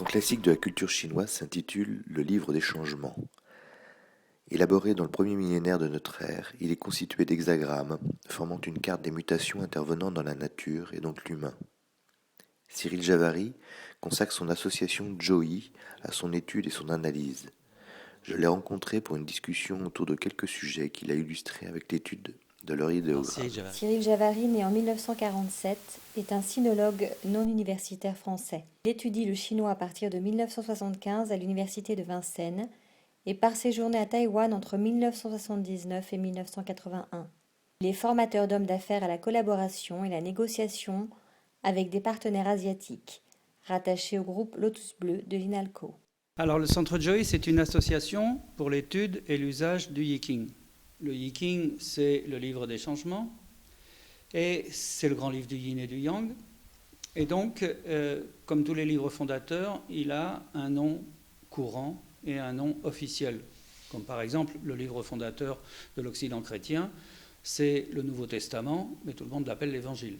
grand classique de la culture chinoise s'intitule Le Livre des changements. Élaboré dans le premier millénaire de notre ère, il est constitué d'hexagrammes, formant une carte des mutations intervenant dans la nature et donc l'humain. Cyril Javary consacre son association Zhou-Yi à son étude et son analyse. Je l'ai rencontré pour une discussion autour de quelques sujets qu'il a illustrés avec l'étude de leur idéogramme. Cyril Javary, né en 1947, est un sinologue non universitaire français. Il étudie le chinois à partir de 1975 à l'université de Vincennes et part séjourner à Taïwan entre 1979 et 1981. Il est formateur d'hommes d'affaires à la collaboration et la négociation avec des partenaires asiatiques, rattachés au groupe Lotus Bleu de l'INALCO. Alors le Centre Zhou-Yi, c'est une association pour l'étude et l'usage du Yiking. Le Yiking, c'est le livre des changements, et c'est le grand livre du Yin et du Yang. Et donc, comme tous les livres fondateurs, il a un nom courant et un nom officiel. Comme par exemple, le livre fondateur de l'Occident chrétien, c'est le Nouveau Testament, mais tout le monde l'appelle l'Évangile.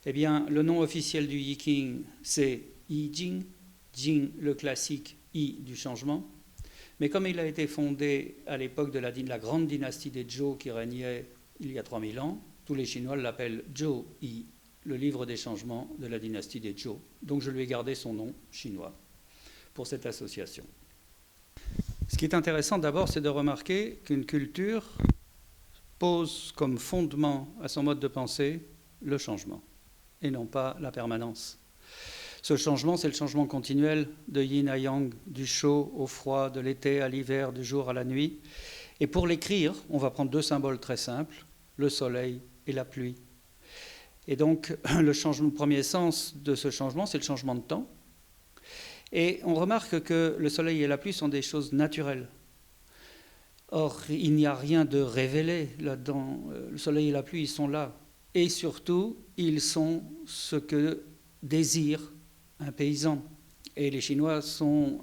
Eh bien, le nom officiel du Yiking, c'est Yi Jing, Jing le classique, Yi du changement. Mais comme il a été fondé à l'époque de la grande dynastie des Zhou qui régnait il y a 3000 ans, tous les Chinois l'appellent Zhou-Yi, le livre des changements de la dynastie des Zhou. Donc je lui ai gardé son nom chinois pour cette association. Ce qui est intéressant d'abord, c'est de remarquer qu'une culture pose comme fondement à son mode de pensée le changement et non pas la permanence. Ce changement, c'est le changement continuel de yin à yang, du chaud au froid, de l'été à l'hiver, du jour à la nuit. Et pour l'écrire, on va prendre deux symboles très simples, le soleil et la pluie. Et donc, le premier sens de ce changement, c'est le changement de temps. Et on remarque que le soleil et la pluie sont des choses naturelles. Or, il n'y a rien de révélé là-dedans. Le soleil et la pluie, ils sont là. Et surtout, ils sont ce que désire un paysan. Et les Chinois sont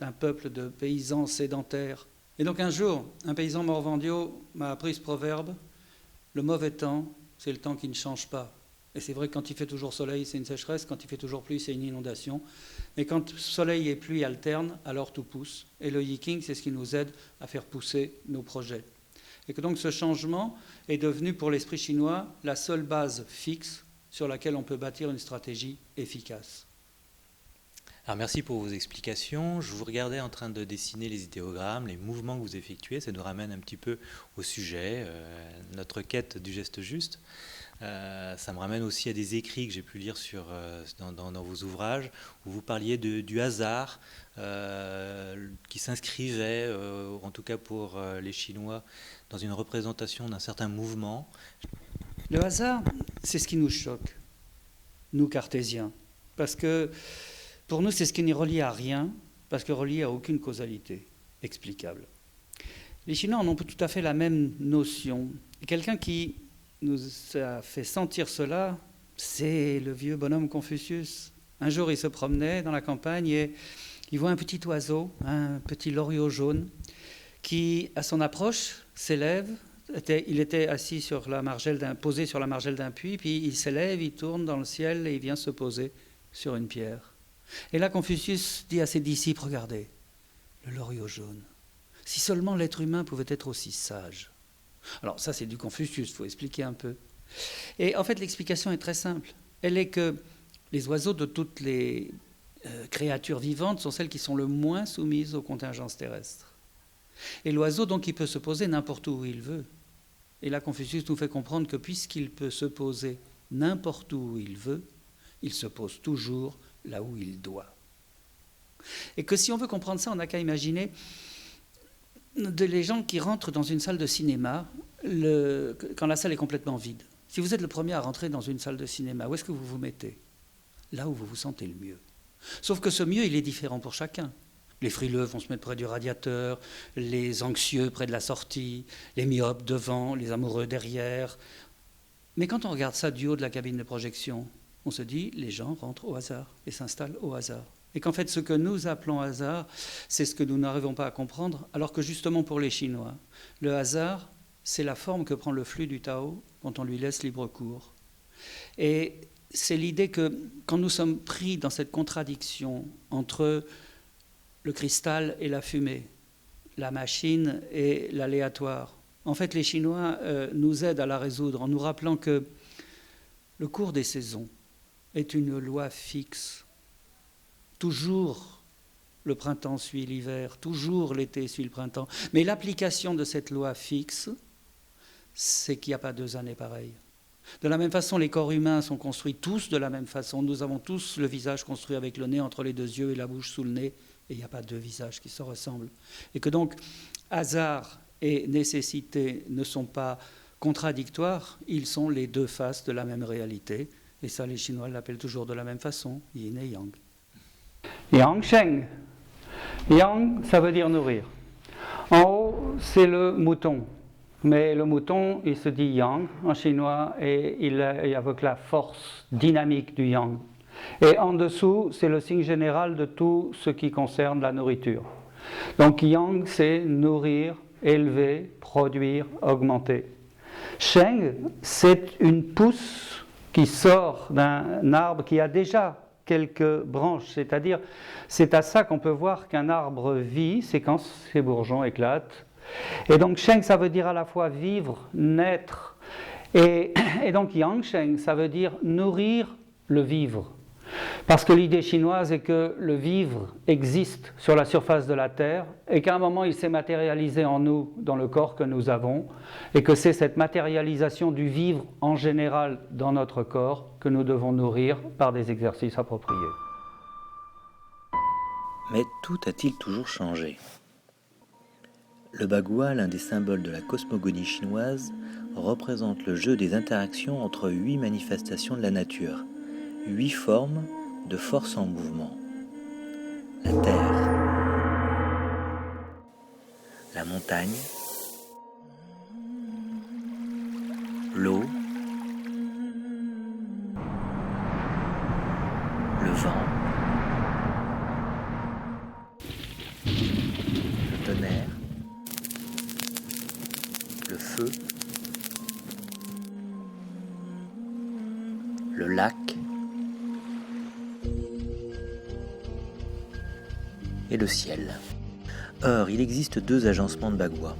un peuple de paysans sédentaires. Et donc un jour, un paysan morvandiau m'a appris ce proverbe, le mauvais temps, c'est le temps qui ne change pas. Et c'est vrai que quand il fait toujours soleil, c'est une sécheresse, quand il fait toujours pluie, c'est une inondation. Mais quand soleil et pluie alternent, alors tout pousse. Et le Yiking, c'est ce qui nous aide à faire pousser nos projets. Et que donc ce changement est devenu pour l'esprit chinois la seule base fixe sur laquelle on peut bâtir une stratégie efficace. Alors merci pour vos explications. Je vous regardais en train de dessiner les idéogrammes, les mouvements que vous effectuez. Ça nous ramène un petit peu au sujet, notre quête du geste juste. Ça me ramène aussi à des écrits que j'ai pu lire dans vos ouvrages, où vous parliez du hasard qui s'inscrivait, en tout cas pour les Chinois, dans une représentation d'un certain mouvement. Le hasard, c'est ce qui nous choque, nous cartésiens, parce que pour nous, c'est ce qui n'est relié à rien, parce que relié à aucune causalité explicable. Les Chinois en ont tout à fait la même notion. Et quelqu'un qui nous a fait sentir cela, c'est le vieux bonhomme Confucius. Un jour, il se promenait dans la campagne et il voit un petit oiseau, un petit loriot jaune, qui, à son approche, s'élève. Il était assis posé sur la margelle d'un puits, puis il s'élève, il tourne dans le ciel et il vient se poser sur une pierre. Et là, Confucius dit à ses disciples, regardez, le loriot jaune. Si seulement l'être humain pouvait être aussi sage. Alors ça, c'est du Confucius, il faut expliquer un peu. Et en fait, l'explication est très simple. Elle est que les oiseaux de toutes les créatures vivantes sont celles qui sont le moins soumises aux contingences terrestres. Et l'oiseau, donc, il peut se poser n'importe où il veut. Et là, Confucius nous fait comprendre que puisqu'il peut se poser n'importe où il veut, il se pose toujours là où il doit. Et que si on veut comprendre ça, on n'a qu'à imaginer les gens qui rentrent dans une salle de cinéma quand la salle est complètement vide. Si vous êtes le premier à rentrer dans une salle de cinéma, où est-ce que vous vous mettez ? Là où vous vous sentez le mieux. Sauf que ce mieux, il est différent pour chacun. Les frileux vont se mettre près du radiateur, les anxieux près de la sortie, les myopes devant, les amoureux derrière. Mais quand on regarde ça du haut de la cabine de projection, on se dit, les gens rentrent au hasard et s'installent au hasard. Et qu'en fait, ce que nous appelons hasard, c'est ce que nous n'arrivons pas à comprendre, alors que justement pour les Chinois, le hasard, c'est la forme que prend le flux du Tao quand on lui laisse libre cours. Et c'est l'idée que quand nous sommes pris dans cette contradiction entre le cristal et la fumée, la machine et l'aléatoire, en fait les Chinois nous aident à la résoudre en nous rappelant que le cours des saisons est une loi fixe. Toujours le printemps suit l'hiver, toujours l'été suit le printemps. Mais l'application de cette loi fixe, c'est qu'il n'y a pas 2 années pareilles. De la même façon, les corps humains sont construits tous de la même façon. Nous avons tous le visage construit avec le nez entre les 2 yeux et la bouche sous le nez, et il n'y a pas 2 visages qui se ressemblent. Et que donc, hasard et nécessité ne sont pas contradictoires, ils sont les 2 faces de la même réalité. Et ça, les Chinois l'appellent toujours de la même façon, yin et yang. Yang Sheng. Yang, ça veut dire nourrir. En haut, c'est le mouton. Mais le mouton, il se dit yang en chinois et il évoque la force dynamique du yang. Et en dessous, c'est le signe général de tout ce qui concerne la nourriture. Donc yang, c'est nourrir, élever, produire, augmenter. Sheng, c'est une pousse qui sort d'un arbre qui a déjà quelques branches, c'est-à-dire c'est à ça qu'on peut voir qu'un arbre vit, c'est quand ses bourgeons éclatent. Et donc Sheng, ça veut dire à la fois vivre, naître, et donc Yang Sheng, ça veut dire nourrir le vivre. Parce que l'idée chinoise est que le vivre existe sur la surface de la Terre et qu'à un moment il s'est matérialisé en nous, dans le corps que nous avons, et que c'est cette matérialisation du vivre en général dans notre corps que nous devons nourrir par des exercices appropriés. Mais tout a-t-il toujours changé ? Le bagua, l'un des symboles de la cosmogonie chinoise, représente le jeu des interactions entre 8 manifestations de la nature, 8 formes de force en mouvement. La terre, la montagne, l'eau, le vent, le tonnerre, le feu, le lac et le ciel. Or, il existe 2 agencements de bagua.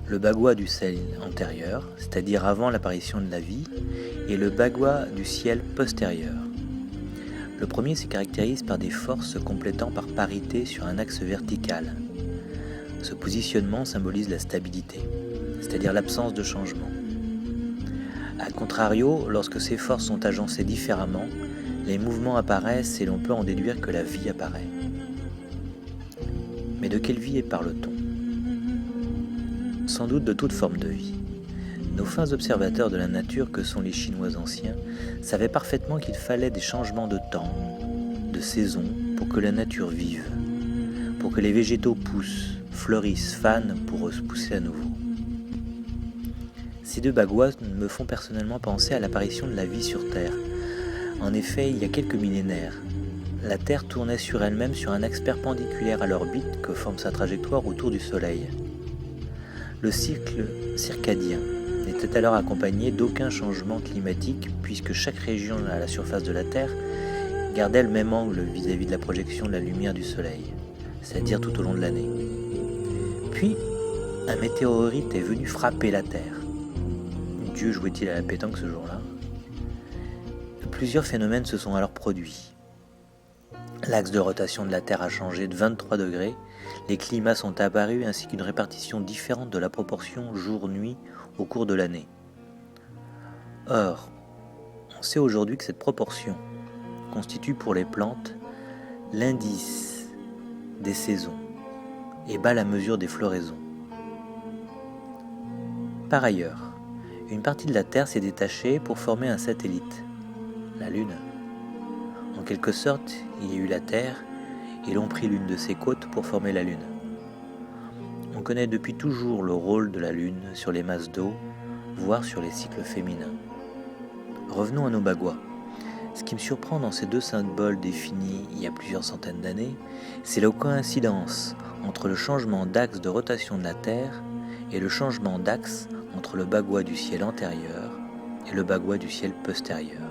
Le bagua du ciel antérieur, c'est-à-dire avant l'apparition de la vie, et le bagua du ciel postérieur. Le premier se caractérise par des forces se complétant par parité sur un axe vertical. Ce positionnement symbolise la stabilité, c'est-à-dire l'absence de changement. A contrario, lorsque ces forces sont agencées différemment, les mouvements apparaissent et l'on peut en déduire que la vie apparaît. Mais de quelle vie parle-t-on ? Sans doute de toute forme de vie. Nos fins observateurs de la nature que sont les Chinois anciens savaient parfaitement qu'il fallait des changements de temps, de saison, pour que la nature vive, pour que les végétaux poussent, fleurissent, fanent pour repousser à nouveau. Ces 2 baguas me font personnellement penser à l'apparition de la vie sur Terre. En effet, il y a quelques millénaires, la Terre tournait sur elle-même sur un axe perpendiculaire à l'orbite que forme sa trajectoire autour du Soleil. Le cycle circadien n'était alors accompagné d'aucun changement climatique puisque chaque région à la surface de la Terre gardait le même angle vis-à-vis de la projection de la lumière du Soleil, c'est-à-dire tout au long de l'année. Puis, un météorite est venu frapper la Terre. Dieu jouait-il à la pétanque ce jour-là ? Plusieurs phénomènes se sont alors produits. L'axe de rotation de la Terre a changé de 23 degrés, les climats sont apparus ainsi qu'une répartition différente de la proportion jour-nuit au cours de l'année. Or, on sait aujourd'hui que cette proportion constitue pour les plantes l'indice des saisons et bat la mesure des floraisons. Par ailleurs, une partie de la Terre s'est détachée pour former un satellite, la Lune. En quelque sorte, il y a eu la Terre et l'on prit l'une de ses côtes pour former la Lune. On connaît depuis toujours le rôle de la Lune sur les masses d'eau, voire sur les cycles féminins. Revenons à nos baguas. Ce qui me surprend dans ces 2 symboles définis il y a plusieurs centaines d'années, c'est la coïncidence entre le changement d'axe de rotation de la Terre et le changement d'axe entre le bagua du ciel antérieur et le bagua du ciel postérieur.